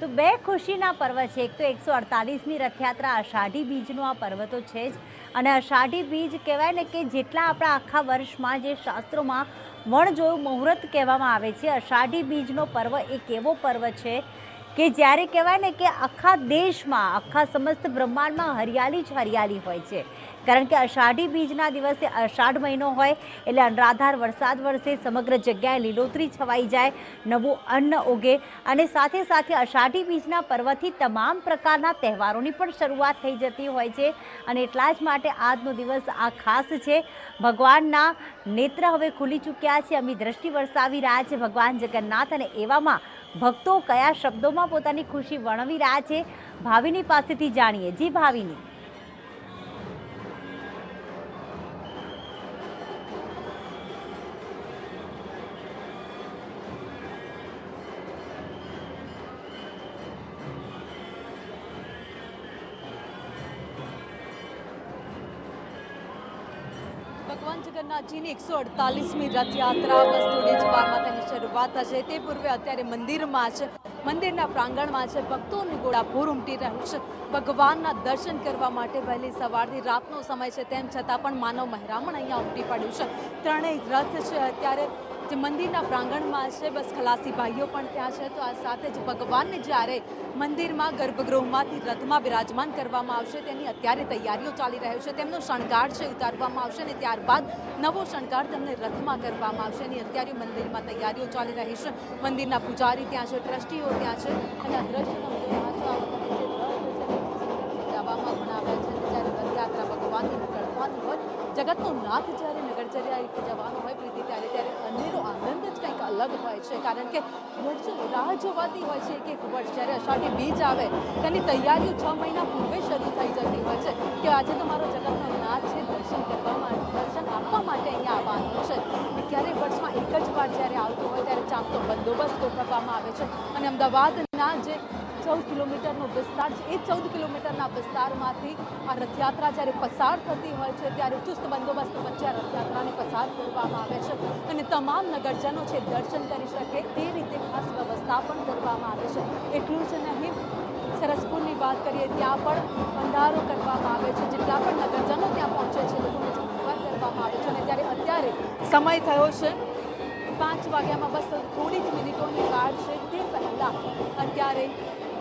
તો બે ખુશીના પર્વ છે. એક તો 148મી રથયાત્રા અષાઢી બીજનો આ પર્વ તો છે જ. અને અષાઢી બીજ કહેવાય ને કે જેટલા આપણા આખા વર્ષમાં જે શાસ્ત્રોમાં વણજોયું મુહૂર્ત કહેવામાં આવે છે, અષાઢી બીજનો પર્વ એક એવો પર્વ છે કે જ્યારે કહેવાય ને કે આખા દેશમાં, આખા સમસ્ત બ્રહ્માંડમાં હરિયાળી જ હરિયાળી હોય છે. કારણ કે અષાઢી બીજના દિવસે અષાઢ મહિનો હોય એટલે અનરાધાર વરસાદ વરસે, સમગ્ર જગ્યાએ લીલોતરી છવાઈ જાય, નવું અન્ન ઉગે અને સાથે સાથે અષાઢી બીજના પર્વથી તમામ પ્રકારના તહેવારોની પણ શરૂઆત થઈ જતી હોય છે. અને એટલા જ માટે આજનો દિવસ આ ખાસ છે. ભગવાનના નેત્ર હવે ખુલી ચૂક્યા છે, અમી દ્રષ્ટિ વરસાવી રહ્યા છે ભગવાન જગન્નાથ. અને એવામાં ભક્તો કયા શબ્દોમાં પોતાની ખુશી વર્ણવી રહ્યા છે, ભાવિની પાસેથી જાણીએ. જી ભાવિની. ભગવાન જગન્નાથજીની 148મી રથયાત્રા બસ થોડી જ વારમાં તેની શરૂઆત થશે. તે પૂર્વે અત્યારે મંદિરમાં છે, મંદિરના પ્રાંગણમાં છે, ભક્તોનું ઘોડાપૂર ઉમટી રહ્યું છે. ભગવાનના દર્શન કરવા માટે વહેલી સવારથી રાતનો સમય છે, તેમ છતાં પણ માનવ મહેરામણ અહીંયા ઉમટી પડ્યું છે. ત્રણેય રથ છે અત્યારે જે મંદિરના પ્રાંગણમાં છે. બસ ખલાસી ભાઈઓ પણ ત્યાં છે. તો આ સાથે જ ભગવાનને જ્યારે મંદિરમાં ગર્ભગૃહમાંથી રથમાં બિરાજમાન કરવામાં આવશે તેની અત્યારે તૈયારીઓ ચાલી રહી છે. તેમનો શણગાર છે ઉતારવામાં આવશે અને ત્યારબાદ નવો શણગાર તેમને રથમાં કરવામાં આવશે. એની અત્યારે મંદિરમાં તૈયારીઓ ચાલી રહી છે. મંદિરના પૂજારી ત્યાં છે, ટ્રસ્ટીઓ ત્યાં છે અને આ દ્રશ્ય સજાવવામાં પણ આવ્યા છે. જ્યારે રથયાત્રા ભગવાનની નીકળવાની હોય, જગતનો નાથ જ્યારે નગરચર્યા જવાનો હોય પ્રીતિ, ત્યારે અનેરો આનંદ જ કંઈક અલગ હોય છે. કારણ કે વર્ષો રાહ જોવાતી હોય છે એક વર્ષ જ્યારે અષાઢી બીજ આવે તેની તૈયારીઓ 6 મહિના પૂર્વે શરૂ થઈ જતી હોય છે કે આજે તો મારો જગતનો નાથ છે, દર્શન આપવા માટે અહીંયા આવવાનું છે. ક્યારેય વર્ષમાં એક જ વાર જ્યારે આવતું હોય ત્યારે ચાંપતો બંદોબસ્ત ગોઠવવામાં આવે છે. અને અમદાવાદના જે 14 કિલોમીટરનો વિસ્તાર છે, એ 14 કિલોમીટરના વિસ્તારમાંથી આ રથયાત્રા જ્યારે પસાર થતી હોય છે ત્યારે ચુસ્ત બંદોબસ્ત વચ્ચે આ રથયાત્રાને પસાર કરવામાં આવે છે. અને તમામ નગરજનો છે દર્શન કરી શકે તે રીતે ખાસ વ્યવસ્થા પણ કરવામાં આવે છે. એટલું જ નહીં, સરસપુરની વાત કરીએ ત્યાં પણ ભંડારો કરવામાં આવે છે. જેટલા પણ નગરજનો ત્યાં પહોંચે છે લોકોને જમણવાર કરવામાં આવે છે. અને ત્યારે અત્યારે સમય થયો છે 5 વાગ્યામાં, બસ થોડી જ મિનિટોની વાર છે. તે પહેલાં અત્યારે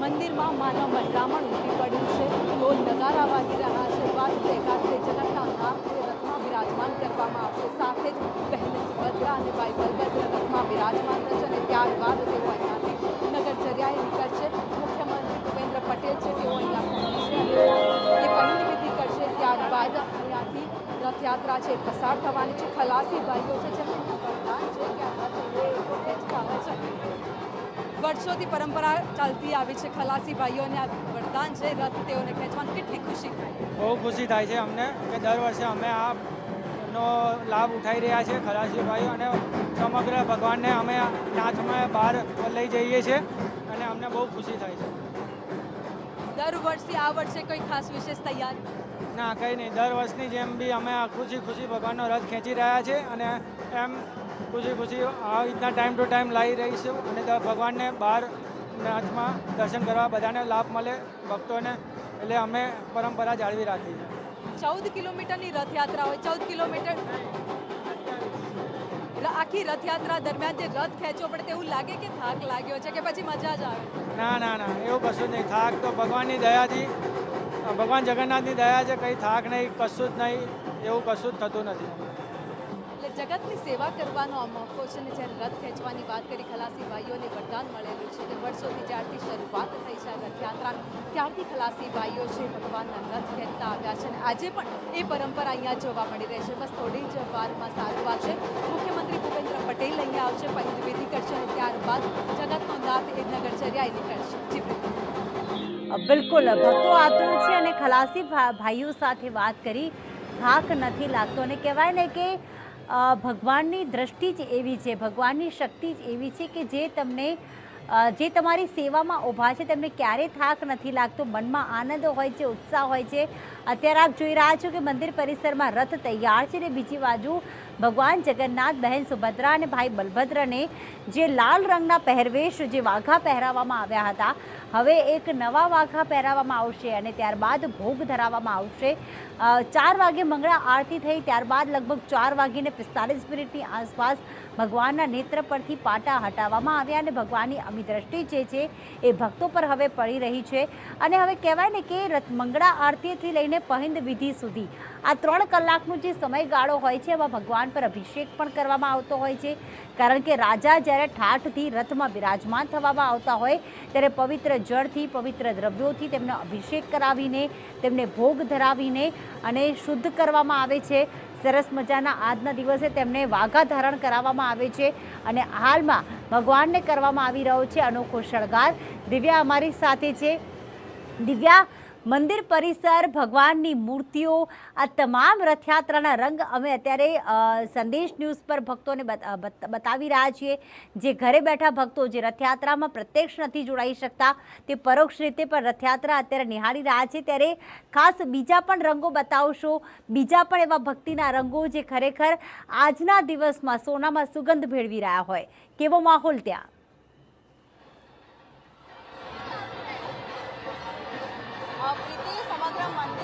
મંદિરમાં માનવ મહેરામણ ઉમટી પડ્યું છે. ઢોલ નગારા વાગી રહ્યા છે. વાજતે ગાજતે જગતના નાથને રથમાં બિરાજમાન કરવામાં આવશે. સાથે જ બહેન સુભદ્રા અને ભાઈ બલભદ્ર રથમાં બિરાજમાન થશે અને ત્યારબાદ તેઓ અહીંયાથી નગરચર્યાએ નીકળશે. મુખ્યમંત્રી ભૂપેન્દ્ર પટેલ છે, તેઓ અહીંયા પહોંચશે અને એ પહિંદ વિધિ કરશે. ત્યારબાદ અહીંયાથી રથયાત્રા છે પસાર થવાની છે. ખલાસી ભાઈઓ છે જેમનું વરદાન છે કે આ રથ ખેંચતા આવે છે. વર્ષોથી પરંપરા ચાલતી આવી છે ખલાસી ભાઈઓને આ વરદાન છે રથ તેઓને ખેંચવાની. કેટલી ખુશી થાય? બહુ ખુશી થાય છે અમને કે દર વર્ષે અમે આનો લાભ ઉઠાવી રહ્યા છીએ ખલાસી ભાઈઓ, અને સમગ્ર ભગવાનને અમે નાથમાં બહાર લઈ જઈએ છીએ અને અમને બહુ ખુશી થાય છે. દર વર્ષથી આ વર્ષે કોઈ ખાસ વિશેષ તૈયારી? ના, કંઈ નહીં. દર વર્ષની જેમ બી અમે ખુશી ખુશી ભગવાનનો રથ ખેંચી રહ્યા છીએ અને એમ ખુશી ખુશી આ રીતના ટાઈમ ટુ ટાઈમ લાવી રહીશું. અને ભગવાનને બહાર નાથમાં દર્શન કરવા બધાને લાભ મળે ભક્તોને, એટલે અમે પરંપરા જાળવી રાખી છે. 14 કિલોમીટરની રથયાત્રા હોય, 14 કિલોમીટર આખી રથયાત્રા દરમિયાન જે રથ ખેંચવો પડે તેવું લાગે કે થાક લાગ્યો છે કે પછી મજા જ આવે? ના, એવું કશું જ નહીં. થાક તો ભગવાનની દયાથી, ભગવાન જગન્નાથની દયા છે. કંઈ થાક નહીં, કશું જ નહીં, એવું કશું જ થતું નથી. એટલે જગતની સેવા કરવાનો આ મોકો છે. ને જ્યારે રથ ખેંચવાની વાત કરી, ખલાસી ભાઈઓને વરદાન મળેલું છે અને વર્ષોથી જ્યારથી શરૂઆત થઈ છે રથયાત્રાની ત્યારથી ખલાસી ભાઈઓ છે ભગવાનના રથ ખેંચતા આવ્યા છે અને આજે પણ એ પરંપરા અહીંયા જોવા મળી રહી છે. બસ થોડી જ વારમાં 7 વાગશે. મુખ્યમંત્રી ભૂપેન્દ્ર પટેલ અહીંયા આવશે, પહિંદ વિધિ કરશે અને ત્યારબાદ જગતનો નાથ એ નગરચર્યાએ નીકળશે. જી બિલકુલ, ભક્તો આતુર છે અને ખલાસી ભાઈઓ સાથે વાત કરી, થાક નથી લાગતો. અને કહેવાય ને કે ભગવાનની દ્રષ્ટિ જ એવી છે, ભગવાનની શક્તિ જ એવી છે કે જે તમને જે તમારી સેવામાં ઊભા છે તેમને ક્યારેય થાક નથી લાગતો. મનમાં આનંદ હોય છે, ઉત્સાહ હોય છે. અત્યારે આપ જોઈ રહ્યા છો કે મંદિર પરિસરમાં રથ તૈયાર છે ને બીજી બાજુ ભગવાન જગન્નાથ, બહેન સુભદ્રા અને ભાઈ બલભદ્રને જે લાલ રંગના પહેરવેશ, જે વાઘા પહેરાવવામાં આવ્યા હતા હવે એક નવા વાઘા પહેરાવવામાં આવશે અને ત્યારબાદ ભોગ ધરાવવામાં આવશે. 4 વાગે મંગળા આરતી થઈ, ત્યારબાદ લગભગ 4:45 આસપાસ ભગવાનના નેત્ર પરથી પાટા હટાવવામાં આવ્યા અને ભગવાનની અમી દ્રષ્ટિ જે છે એ ભક્તો પર હવે પડી રહી છે. અને હવે કહેવાય ને કે મંગળા આરતીથી લઈને પહિંદ વિધિ સુધી આ 3 કલાકનો જે સમયગાળો હોય છે એમાં ભગવાન પર અભિષેક પણ કરવામાં આવતો હોય છે. કારણ કે રાજા જ્યારે ઠાઠથી રથમાં બિરાજમાન થવામાં આવતા હોય ત્યારે પવિત્ર જળથી, પવિત્ર દ્રવ્યોથી તેમને અભિષેક કરાવીને, તેમને ભોગ ધરાવીને અને શુદ્ધ કરવામાં આવે છે. સરસ મજાના આજના દિવસે તેમને વાઘા ધારણ કરાવવામાં આવે છે અને હાલમાં ભગવાનને કરવામાં આવી રહ્યો છે અનોખો શણગાર. દિવ્યા અમારી સાથે છે. દિવ્યા, મંદિર પરિસર, ભગવાનની મૂર્તિઓ, આ તમામ રથયાત્રાના રંગ અમે અત્યારે સંદેશ ન્યૂઝ પર ભક્તોને બતાવી રહ્યા છીએ. જે ઘરે બેઠા ભક્તો જે રથયાત્રામાં પ્રત્યક્ષ નથી જોડાઈ શકતા તે પરોક્ષ રીતે પણ રથયાત્રા અત્યારે નિહાળી રહ્યા છે. ત્યારે ખાસ બીજા પણ રંગો બતાવશો, બીજા પણ એવા ભક્તિના રંગો જે ખરેખર આજના દિવસમાં સોનામાં સુગંધ ભેળવી રહ્યા હોય. કેવો માહોલ ત્યાં? સમગ્ર